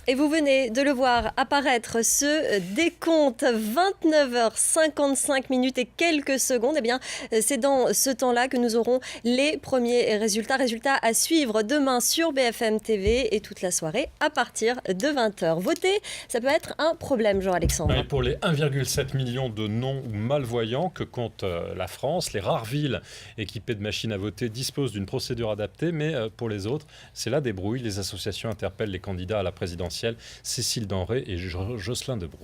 Et vous venez de le voir apparaître, ce décompte, 29h55 et quelques secondes. Eh bien, c'est dans ce temps-là que nous aurons les premiers résultats. Résultats à suivre demain sur BFM TV et toute la soirée à partir de 20h. Voter, ça peut être un problème, Jean-Alexandre. Et pour les 1,7 million de non ou malvoyants que compte la France, les rares villes équipées de machines à voter disposent d'une procédure adaptée, mais pour les autres, c'est la débrouille. Les associations interpellent les candidats à la présidentielle. Cécile Denré et Jocelyn Debrou.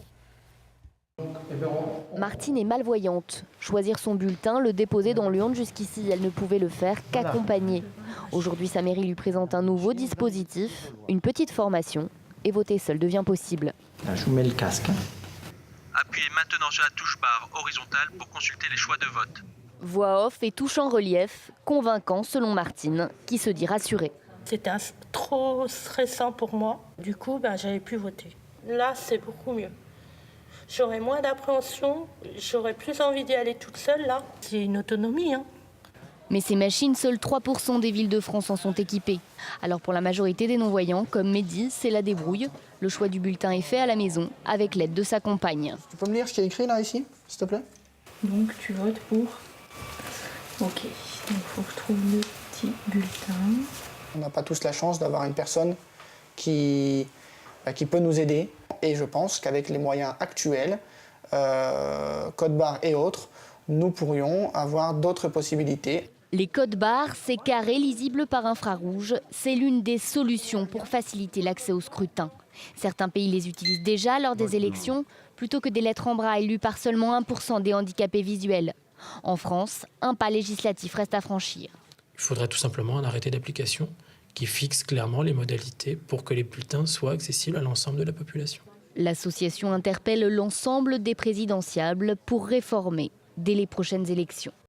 Martine est malvoyante. Choisir son bulletin, le déposer dans l'urne, jusqu'ici, elle ne pouvait le faire qu'accompagnée. Aujourd'hui, sa mairie lui présente un nouveau dispositif, une petite formation, et voter seul devient possible. Là, je vous mets le casque. Appuyez maintenant sur la touche barre horizontale pour consulter les choix de vote. Voix off et touche en relief, convaincant selon Martine, qui se dit rassurée. C'était trop stressant pour moi. Du coup, j'avais pu voter. Là, c'est beaucoup mieux. J'aurais moins d'appréhension, j'aurais plus envie d'y aller toute seule, là. C'est une autonomie, hein. Mais ces machines, seuls 3% des villes de France en sont équipées. Alors pour la majorité des non-voyants, comme Mehdi, c'est la débrouille. Le choix du bulletin est fait à la maison, avec l'aide de sa compagne. Tu peux me lire ce qui est écrit là, ici, s'il te plaît? Donc tu votes pour. Ok, donc il faut que je trouve le petit bulletin. On n'a pas tous la chance d'avoir une personne qui peut nous aider. Et je pense qu'avec les moyens actuels, code barre et autres, nous pourrions avoir d'autres possibilités. Les codes barres, ces carrés lisibles par infrarouge, c'est l'une des solutions pour faciliter l'accès au scrutin. Certains pays les utilisent déjà lors des élections, plutôt que des lettres en braille lues par seulement 1% des handicapés visuels. En France, un pas législatif reste à franchir. Il faudrait tout simplement un arrêté d'application qui fixe clairement les modalités pour que les bulletins soient accessibles à l'ensemble de la population. L'association interpelle l'ensemble des présidentiables pour réformer dès les prochaines élections.